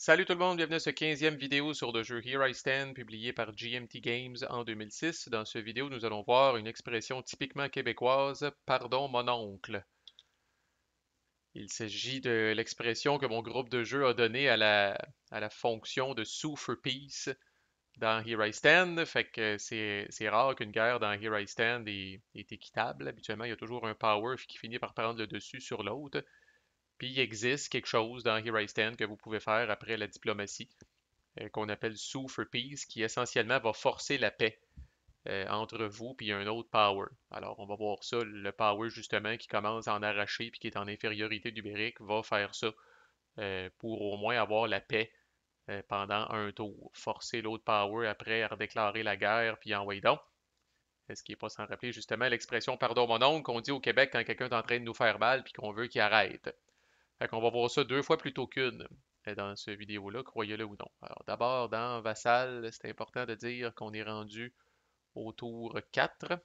Salut tout le monde, bienvenue à ce 15e vidéo sur le jeu Here I Stand publié par GMT Games en 2006. Dans cette vidéo, nous allons voir une expression typiquement québécoise, pardon mon oncle. Il s'agit de l'expression que mon groupe de jeu a donnée à la fonction de sue for peace dans Here I Stand. Fait que c'est rare qu'une guerre dans Here I Stand est équitable. Habituellement, il y a toujours un power qui finit par prendre le dessus sur l'autre. Puis il existe quelque chose dans Here I Stand que vous pouvez faire après la diplomatie qu'on appelle Sue for Peace, qui essentiellement va forcer la paix entre vous et un autre power. Alors, on va voir ça. Le power, justement, qui commence à en arracher puis qui est en infériorité numérique, va faire ça pour au moins avoir la paix pendant un tour. Forcer l'autre power après à redéclarer la guerre puis envoyer donc. Ce qui n'est pas sans rappeler justement l'expression pardon mon oncle qu'on dit au Québec quand quelqu'un est en train de nous faire mal puis qu'on veut qu'il arrête. Fait qu'on va voir ça deux fois plutôt qu'une dans cette vidéo-là, croyez-le ou non. Alors d'abord, dans Vassal, c'est important de dire qu'on est rendu au tour 4.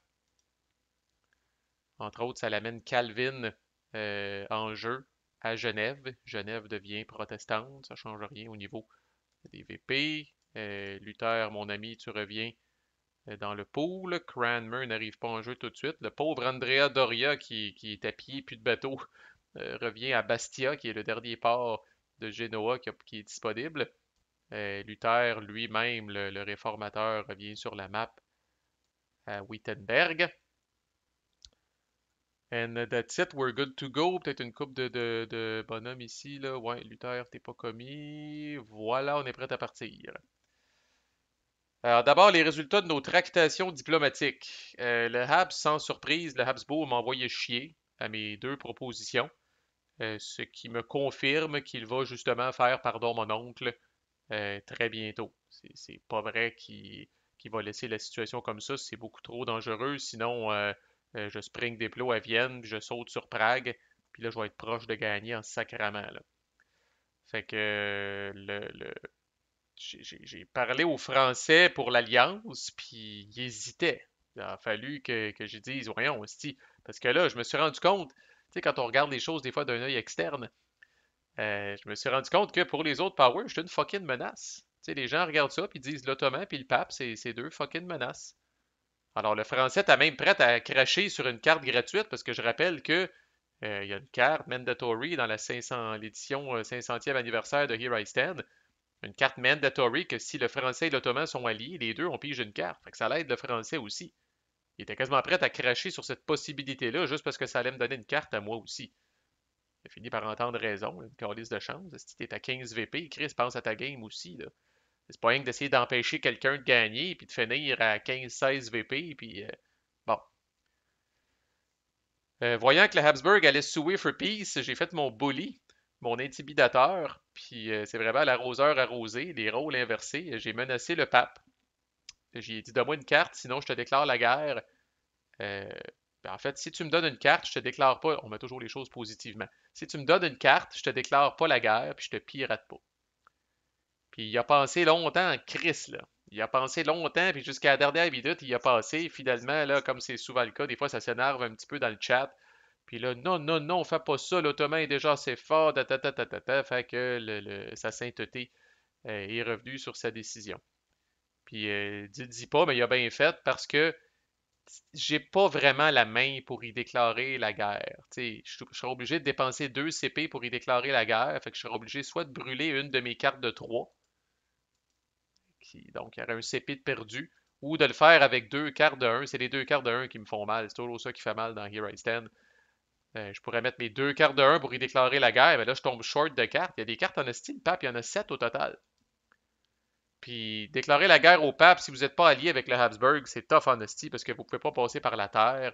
Entre autres, ça l'amène Calvin en jeu à Genève. Genève devient protestante, ça ne change rien au niveau des VP. Luther, mon ami, tu reviens dans le pool. Cranmer n'arrive pas en jeu tout de suite. Le pauvre Andrea Doria qui est à pied, plus de bateau, revient à Bastia, qui est le dernier port de Genoa qui est disponible. Luther lui-même, le réformateur, revient sur la map à Wittenberg. And that's it, we're good to go. Peut-être une coupe de bonhomme ici, là. Ouais, Luther, t'es pas commis. Voilà, on est prêt à partir. Alors d'abord, les résultats de nos tractations diplomatiques. Le Habs, sans surprise, le Habsbourg m'a envoyé chier à mes deux propositions, ce qui me confirme qu'il va justement faire pardon mon oncle très bientôt. C'est pas vrai qu'il va laisser la situation comme ça, c'est beaucoup trop dangereux. Sinon, je spring des plots à Vienne, puis je saute sur Prague, puis là, je vais être proche de gagner en sacrament, là. Fait que j'ai parlé aux Français pour l'Alliance, puis ils hésitaient. Il a fallu que je dise, voyons, hostie. Parce que là, je me suis rendu compte, tu sais, quand on regarde les choses des fois d'un œil externe, je me suis rendu compte que pour les autres powers, je suis une fucking menace. Tu sais, les gens regardent ça puis disent l'Ottoman puis le pape, c'est deux fucking menaces. Alors le français t'as même prêt à cracher sur une carte gratuite parce que je rappelle que il y a une carte mandatory dans la 500, l'édition 500e anniversaire de Here I Stand. Une carte mandatory que si le français et l'ottoman sont alliés, les deux on pige une carte. Fait que ça l'aide le français aussi. Il était quasiment prêt à cracher sur cette possibilité-là juste parce que ça allait me donner une carte à moi aussi. Il a fini par entendre raison, une calice de chance. Si t'es à 15 VP, Chris, pense à ta game aussi, là. C'est pas rien que d'essayer d'empêcher quelqu'un de gagner, puis de finir à 15-16 VP, puis bon. Voyant que le Habsburg allait suer for peace, j'ai fait mon bully, mon intimidateur, puis c'est vraiment l'arroseur arrosé, les rôles inversés. J'ai menacé le pape. J'ai dit, donne-moi une carte, sinon je te déclare la guerre. Euh, en fait, si tu me donnes une carte, je te déclare pas. On met toujours les choses positivement. Si tu me donnes une carte, je te déclare pas la guerre, puis je te pirate pas. Puis il a pensé longtemps en Chris, là. Il a pensé longtemps, puis jusqu'à la dernière minute, il a passé. Finalement, là, comme c'est souvent le cas, des fois, ça s'énerve un petit peu dans le chat. Puis là, non, non, non, fais pas ça, l'Ottoman est déjà assez fort, fait que sa sainteté est revenue sur sa décision. Puis, dis pas, mais il a bien fait parce que j'ai pas vraiment la main pour y déclarer la guerre. Tu sais, je serais obligé de dépenser 2 CP pour y déclarer la guerre, fait que je serais obligé soit de brûler une de mes cartes de 3, donc il y aurait un CP de perdu, ou de le faire avec deux cartes de 1. C'est les deux cartes de 1 qui me font mal, c'est toujours ça qui fait mal dans Here I Stand. Je pourrais mettre mes deux cartes de 1 pour y déclarer la guerre, mais là je tombe short de cartes. Il y a des cartes en style pape, il y en a 7 au total. Puis déclarer la guerre au pape si vous n'êtes pas allié avec le Habsburg, c'est tough en hostie parce que vous ne pouvez pas passer par la terre.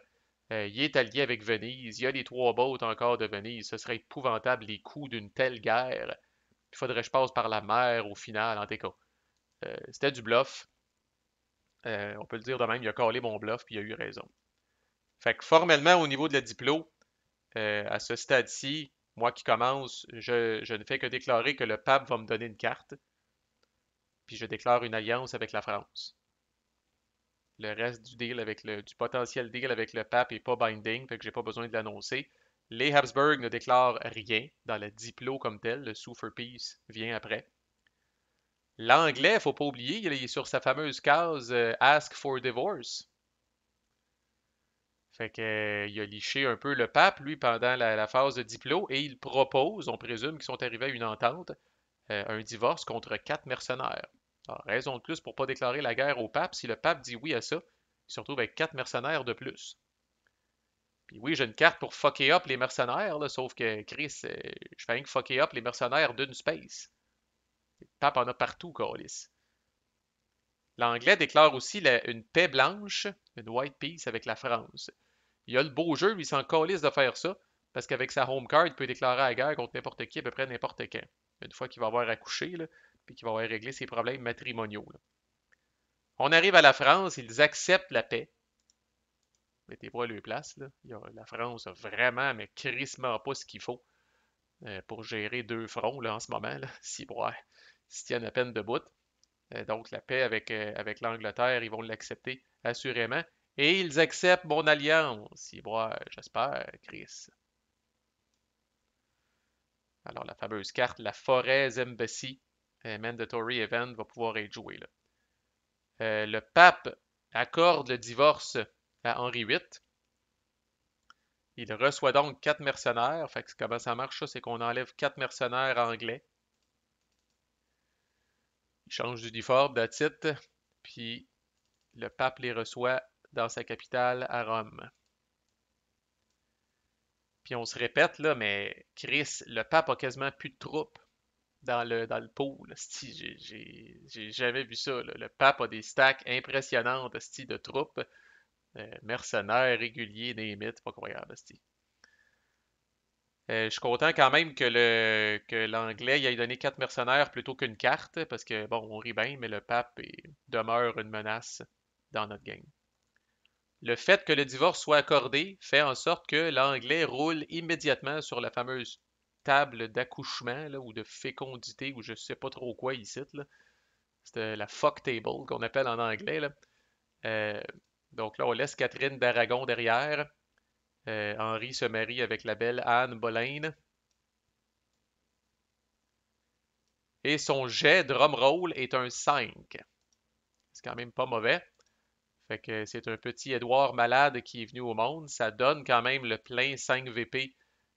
Il est allié avec Venise. Il y a les trois boats encore de Venise. Ce serait épouvantable les coûts d'une telle guerre. Il faudrait que je passe par la mer au final, en tout cas. C'était du bluff. On peut le dire de même, il a collé mon bluff puis il a eu raison. Fait que formellement, au niveau de la diplo, à ce stade-ci, moi qui commence, je ne fais que déclarer que le pape va me donner une carte, puis je déclare une alliance avec la France. Le reste du deal du potentiel deal avec le pape est pas binding, fait que j'ai pas besoin de l'annoncer. Les Habsburg ne déclarent rien dans la diplo comme tel, le Sue for Peace vient après. L'anglais, faut pas oublier, il est sur sa fameuse case Ask for divorce. Fait que, il a liché un peu le pape, lui, pendant la phase de diplo, et il propose, on présume qu'ils sont arrivés à une entente, un divorce contre 4 mercenaires. Alors, raison de plus pour pas déclarer la guerre au pape. Si le pape dit oui à ça, il se retrouve avec 4 mercenaires de plus. Puis oui, j'ai une carte pour fucker up les mercenaires, là, sauf que Chris, je fais rien que fucker up les mercenaires d'une space. Le pape en a partout, Calis. L'anglais déclare aussi une paix blanche, une white peace avec la France. Il a le beau jeu, lui, il s'en calisse de faire ça, parce qu'avec sa home card, il peut déclarer la guerre contre n'importe qui, à peu près n'importe quand. Une fois qu'il va avoir accouché, là, puis qu'il va avoir réglé ses problèmes matrimoniaux. Là. On arrive à la France, ils acceptent la paix. Mettez-vous à leur place, là. La France a vraiment, mais crissement pas ce qu'il faut pour gérer deux fronts là, en ce moment. Là. Si, ouais, s'ils tiennent à peine debout. Donc, la paix avec l'Angleterre, ils vont l'accepter assurément. Et ils acceptent mon alliance. Si, ouais, j'espère, Chris. Alors, la fameuse carte, la Forez Embassy Mandatory Event va pouvoir être jouée. Là. Le pape accorde le divorce à Henri VIII. Il reçoit donc 4 mercenaires. Fait que comment ça marche, ça? C'est qu'on enlève 4 mercenaires anglais. Ils changent d'uniforme, that's it. Puis le pape les reçoit dans sa capitale à Rome. Puis on se répète, là, mais Chris, le pape a quasiment plus de troupes dans le pool. J'ai jamais vu ça. Là. Le pape a des stacks impressionnantes de troupes. Mercenaires, réguliers, des mythes, pas croyable. Je suis content quand même que l'anglais il ait donné 4 mercenaires plutôt qu'une carte, parce que bon, on rit bien, mais le pape demeure une menace dans notre game. Le fait que le divorce soit accordé fait en sorte que l'anglais roule immédiatement sur la fameuse table d'accouchement là, ou de fécondité ou je sais pas trop quoi ici. Là. C'est la fuck table qu'on appelle en anglais. Là. Euh, donc là, on laisse Catherine d'Aragon derrière. Henri se marie avec la belle Anne Boleyn. Et son jet drumroll est un 5. C'est quand même pas mauvais. Fait que c'est un petit Édouard malade qui est venu au monde. Ça donne quand même le plein 5 VP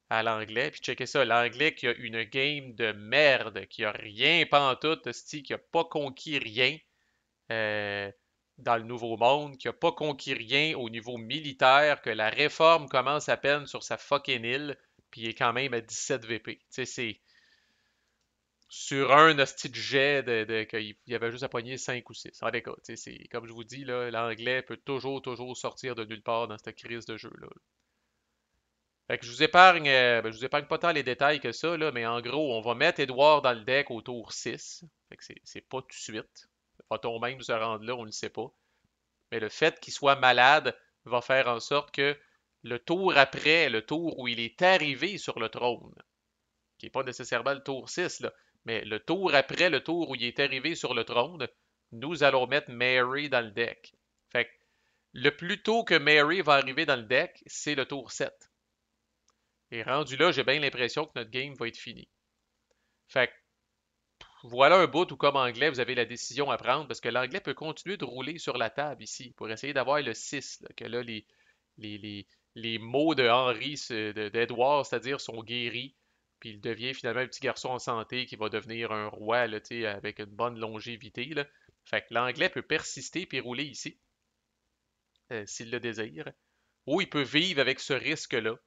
à l'anglais. Puis checkez ça, l'anglais qui a une game de merde, qui a rien pantoute, qui a pas conquis rien euh, dans le Nouveau Monde, qui a pas conquis rien au niveau militaire, que la réforme commence à peine sur sa fucking île, puis il est quand même à 17 VP. Tu sais, c'est sur un hostie de jet qu'il y avait juste à pogner 5 ou 6. En tout cas, c'est, comme je vous dis, là, l'anglais peut toujours sortir de nulle part dans cette crise de jeu-là. Fait que je vous épargne pas tant les détails que ça, là, mais en gros, on va mettre Edouard dans le deck au tour 6. Fait que c'est pas tout de suite. Va-t-on même se rendre là, on ne le sait pas. Mais le fait qu'il soit malade va faire en sorte que le tour après, le tour où il est arrivé sur le trône, qui n'est pas nécessairement le tour 6, là, mais le tour après le tour où il est arrivé sur le trône, nous allons mettre Mary dans le deck. Fait que le plus tôt que Mary va arriver dans le deck, c'est le tour 7. Et rendu là, j'ai bien l'impression que notre game va être fini. Fait que voilà un bout où, comme anglais, vous avez la décision à prendre parce que l'anglais peut continuer de rouler sur la table ici pour essayer d'avoir le 6, là, que là, les, les, les mots de Henri, d'Edouard, c'est-à-dire, sont guéris. Puis il devient finalement un petit garçon en santé qui va devenir un roi là, avec une bonne longévité. Là. Fait que l'anglais peut persister puis rouler ici, s'il le désire. Ou il peut vivre avec ce risque-là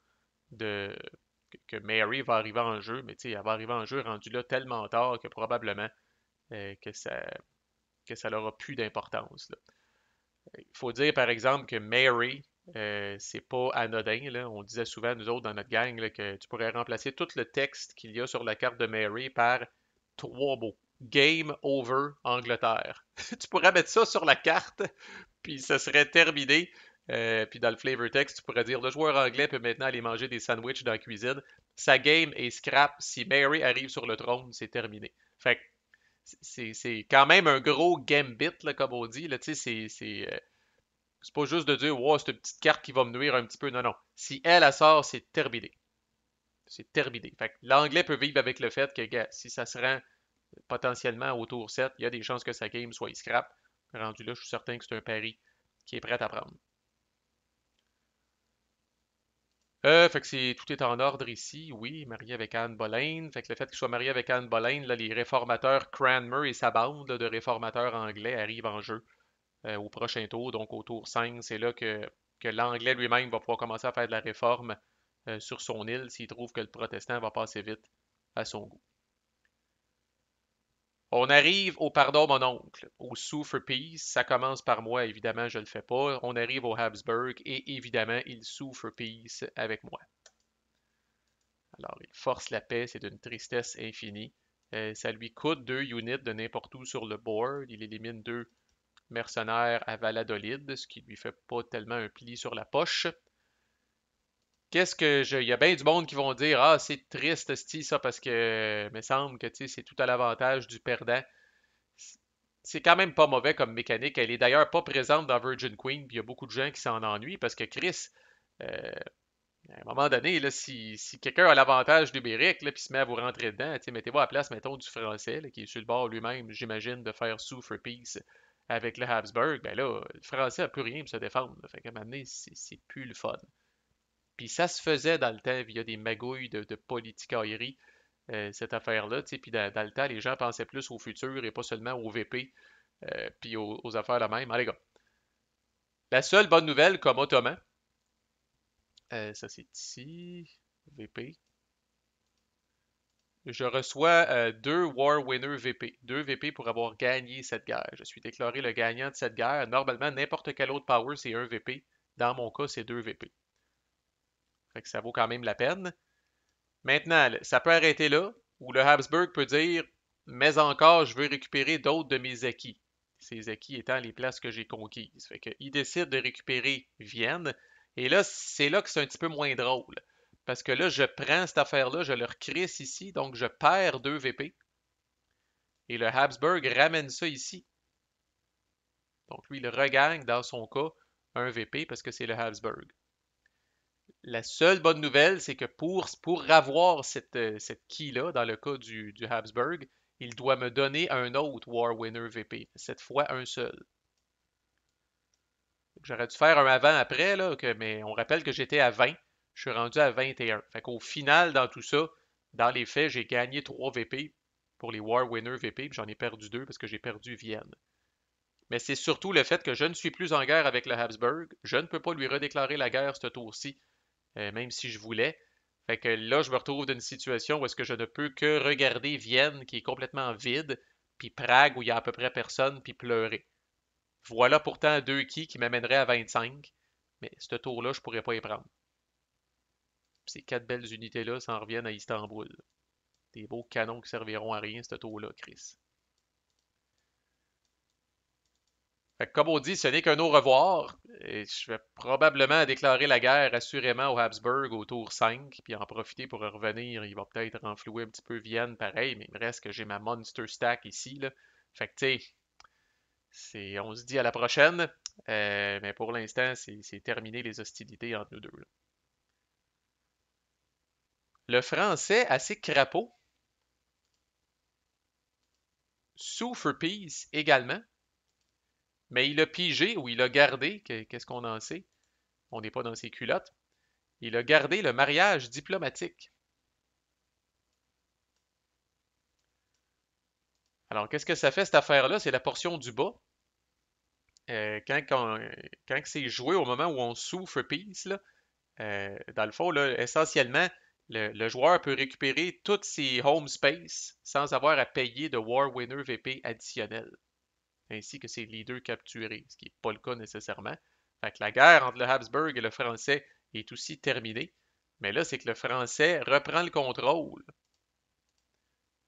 de que Mary va arriver en jeu, mais elle va arriver en jeu rendu là tellement tard que probablement que ça n'aura plus d'importance. Il faut dire par exemple que Mary, c'est pas anodin. Là. On disait souvent, nous autres, dans notre gang, là, que tu pourrais remplacer tout le texte qu'il y a sur la carte de Mary par 3 mots. Game over Angleterre. Tu pourrais mettre ça sur la carte, puis ça serait terminé. Puis dans le flavor text, tu pourrais dire le joueur anglais peut maintenant aller manger des sandwichs dans la cuisine. Sa game est scrap. Si Mary arrive sur le trône, c'est terminé. Fait que c'est quand même un gros gambit, là, comme on dit. Là, c'est pas juste de dire wow, c'est une petite carte qui va me nuire un petit peu. Non, non. Si elle sort, c'est terminé. C'est terminé. Fait que l'anglais peut vivre avec le fait que, gars, si ça se rend potentiellement au tour 7, il y a des chances que sa game soit scrap. Rendu là, je suis certain que c'est un pari qui est prêt à prendre. Fait que tout est en ordre ici, oui, marié avec Anne Boleyn. Fait que le fait qu'il soit marié avec Anne Boleyn, là, les réformateurs Cranmer et sa bande là, de réformateurs anglais arrivent en jeu au prochain tour, donc au tour 5. C'est là que l'anglais lui-même va pouvoir commencer à faire de la réforme sur son île s'il trouve que le protestant va passer vite à son goût. On arrive au pardon, mon oncle, au Sue for Peace. Ça commence par moi, évidemment, je le fais pas. On arrive au Habsburg et évidemment, il Sue for Peace avec moi. Alors, il force la paix, c'est d'une tristesse infinie. Ça lui coûte 2 units de n'importe où sur le board. Il élimine 2 mercenaires à Valladolid, ce qui lui fait pas tellement un pli sur la poche. Il y a bien du monde qui vont dire, ah, c'est triste, ça, parce que, me semble que, c'est tout à l'avantage du perdant. C'est quand même pas mauvais comme mécanique. Elle est d'ailleurs pas présente dans Virgin Queen, puis il y a beaucoup de gens qui s'en ennuient parce que Chris, euh, à un moment donné, là, si quelqu'un a l'avantage numérique, là, puis se met à vous rentrer dedans, mettez-vous à la place, mettons, du français, là, qui est sur le bord lui-même, j'imagine, de faire sous for peace avec le Habsburg, ben là, le français n'a plus rien pour se défendre. Là. Fait qu'à un moment donné, c'est plus le fun. Puis ça se faisait dans le temps via des magouilles de politicaillerie, cette affaire-là, puis dans le temps, les gens pensaient plus au futur et pas seulement au VP, puis aux affaires la même. Allez, gars. La seule bonne nouvelle comme ottoman, ça c'est ici, VP. Je reçois 2 War Winner VP. 2 VP pour avoir gagné cette guerre. Je suis déclaré le gagnant de cette guerre. Normalement, n'importe quel autre power, c'est 1 VP. Dans mon cas, c'est 2 VP. Fait que ça vaut quand même la peine. Maintenant, ça peut arrêter là, où le Habsburg peut dire, mais encore, je veux récupérer d'autres de mes acquis. Ces acquis étant les places que j'ai conquises. Fait qu'il décide de récupérer Vienne. Et là, c'est là que c'est un petit peu moins drôle. Parce que là, je prends cette affaire-là, je le recrisse ici, donc je perds 2 VP. Et le Habsburg ramène ça ici. Donc lui, il regagne, dans son cas, 1 VP parce que c'est le Habsburg. La seule bonne nouvelle, c'est que pour avoir cette key-là, dans le cas du Habsburg, il doit me donner un autre War Winner VP. Cette fois, un seul. J'aurais dû faire un avant-après, là, mais on rappelle que j'étais à 20. Je suis rendu à 21. Fait qu'au final, dans tout ça, dans les faits, j'ai gagné 3 VP pour les War Winner VP, puis j'en ai perdu 2 parce que j'ai perdu Vienne. Mais c'est surtout le fait que je ne suis plus en guerre avec le Habsburg. Je ne peux pas lui redéclarer la guerre ce tour-ci, même si je voulais. Fait que là, je me retrouve dans une situation où est-ce que je ne peux que regarder Vienne, qui est complètement vide, puis Prague, où il y a à peu près personne, puis pleurer. Voilà pourtant 2 qui m'amèneraient à 25, mais ce tour-là, je pourrais pas y prendre. Ces 4 belles unités-là s'en reviennent à Istanbul. Des beaux canons qui serviront à rien, ce tour-là, Chris. Fait que comme on dit, ce n'est qu'un au revoir. Et je vais probablement déclarer la guerre assurément au Habsburg au tour 5, puis en profiter pour revenir. Il va peut-être renflouer un petit peu Vienne, pareil, mais il me reste que j'ai ma Monster Stack ici, là. Fait que, tu sais, on se dit à la prochaine, mais pour l'instant, c'est terminé les hostilités entre nous deux, là. Le français, assez crapaud, sous for peace également, mais il a pigé ou il a gardé, qu'est-ce qu'on en sait? On n'est pas dans ses culottes. Il a gardé le mariage diplomatique. Alors, qu'est-ce que ça fait cette affaire-là? C'est la portion du bas. Quand c'est joué au moment où on souffre peace, là, dans le fond, là, essentiellement, le joueur peut récupérer toutes ses home space sans avoir à payer de War Winner VP additionnel, ainsi que ses leaders capturés, ce qui n'est pas le cas nécessairement. Fait que la guerre entre le Habsburg et le français est aussi terminée. Mais là, c'est que le français reprend le contrôle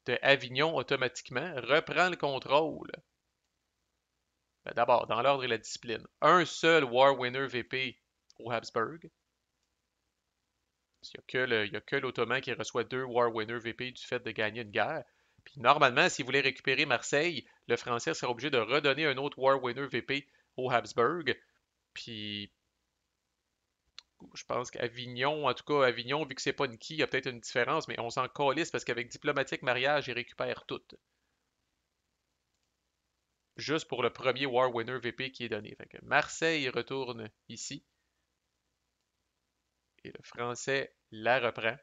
de Avignon automatiquement, reprend le contrôle. Ben, d'abord, dans l'ordre et la discipline, un seul War Winner VP au Habsburg. Il n'y a que l'Ottoman qui reçoit 2 War Winner VP du fait de gagner une guerre. Puis normalement, s'il voulait récupérer Marseille, le Français serait obligé de redonner un autre War Winner VP au Habsburg. Puis je pense qu'Avignon, en tout cas, Avignon, vu que c'est pas une key, il y a peut-être une différence, mais on s'en calisse parce qu'avec diplomatique mariage, il récupère tout. juste pour le premier War Winner VP qui est donné. Fait que Marseille retourne ici et le Français la reprend.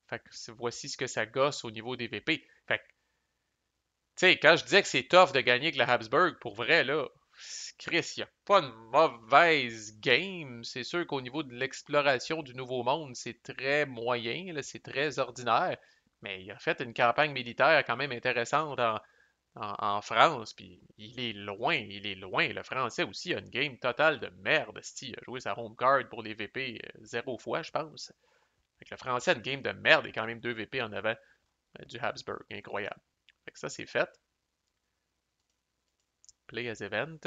Fait que voici ce que ça gosse au niveau des VP. Fait que, tu sais, quand je disais que c'est tough de gagner avec le Habsburg, pour vrai, là, Chris, il n'y a pas une mauvaise game. C'est sûr qu'au niveau de l'exploration du Nouveau Monde, c'est très moyen, là, c'est très ordinaire. Mais il a fait une campagne militaire quand même intéressante en France, puis il est loin. Le Français aussi a une game totale de merde. Il a joué sa home card pour les VP 0 fois, je pense. Fait que le Français a une game de merde et quand même 2 VP en avant du Habsburg. Incroyable. Fait que ça, c'est fait. Play as event.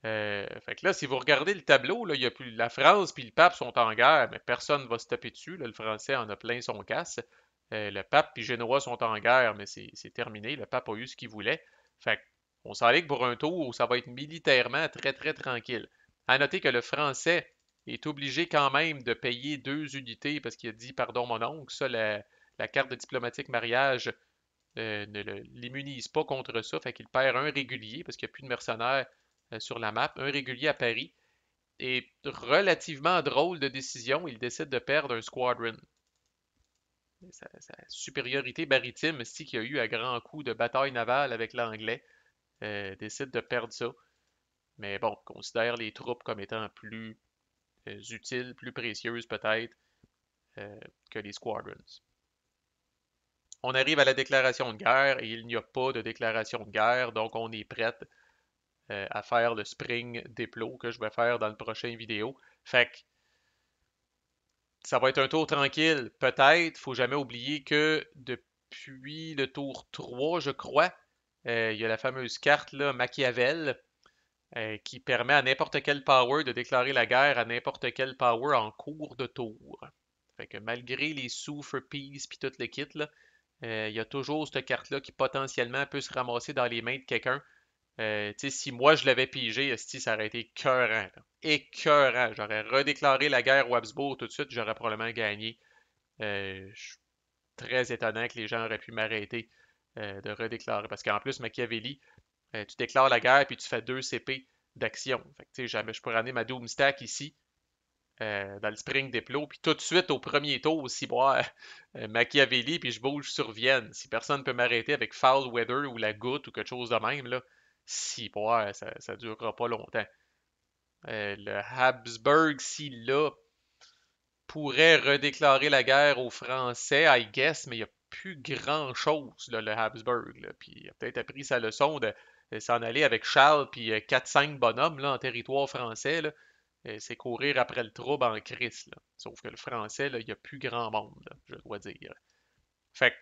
Fait que là, si vous regardez le tableau, là, il y a plus, la France puis le pape sont en guerre, mais personne ne va se taper dessus. Là, le français en a plein son casse. Le pape puis Génois sont en guerre, mais c'est terminé. Le pape a eu ce qu'il voulait. Fait on s'enligne pour un tour où ça va être militairement très très tranquille. À noter que le français est obligé quand même de payer 2 unités parce qu'il a dit pardon mon oncle. Ça, la carte de diplomatique mariage ne l'immunise pas contre ça. Fait qu'il perd un régulier parce qu'il n'y a plus de mercenaires sur la map, un régulier à Paris. Et relativement drôle de décision, il décide de perdre un squadron. Sa supériorité maritime, qu'il y a eu à grands coups de bataille navale avec l'anglais, décide de perdre ça. Mais bon, considère les troupes comme étant plus utiles, plus précieuses peut-être que les squadrons. On arrive à la déclaration de guerre et il n'y a pas de déclaration de guerre, donc on est prête à faire le spring déplo que je vais faire dans le prochain vidéo. Fait que ça va être un tour tranquille, peut-être. Faut jamais oublier que depuis le tour 3, je crois, il y a la fameuse carte là, Machiavel qui permet à n'importe quel power de déclarer la guerre à n'importe quel power en cours de tour. Fait que malgré les sous for peace puis tout le kit, là, il y a toujours cette carte-là qui potentiellement peut se ramasser dans les mains de quelqu'un. Si moi je l'avais pigé, esti, ça aurait été écœurant. Là. Écœurant. J'aurais redéclaré la guerre au Habsbourg tout de suite, j'aurais probablement gagné. Je suis très étonnant que les gens auraient pu m'arrêter de redéclarer. Parce qu'en plus, Machiavelli, tu déclares la guerre puis tu fais 2 CP d'action. Fait que, jamais je pourrais amener ma Doomstack ici, dans le Spring Déplo, puis tout de suite au premier tour, aussi boire Machiavelli, puis je bouge sur Vienne. Si personne ne peut m'arrêter avec Foul Weather ou la goutte ou quelque chose de même, là, si boire, ça ne durera pas longtemps. Le Habsburg, s'il là, pourrait redéclarer la guerre aux Français, I guess, mais il n'y a plus grand-chose, là, le Habsburg. Là. Puis il a peut-être appris sa leçon de s'en aller avec Charles puis 4-5 bonhommes là, en territoire français. Là. C'est courir après le trouble en crise. Là. Sauf que le français, là, il n'y a plus grand monde, là, je dois dire. Fait que,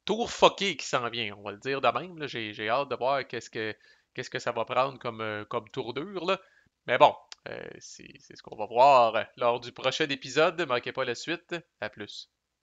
tour fucké qui s'en vient, on va le dire de même. Là. J'ai hâte de voir qu'est-ce que ça va prendre comme tournure. Là. Mais bon, c'est ce qu'on va voir lors du prochain épisode. Ne manquez pas la suite. À plus.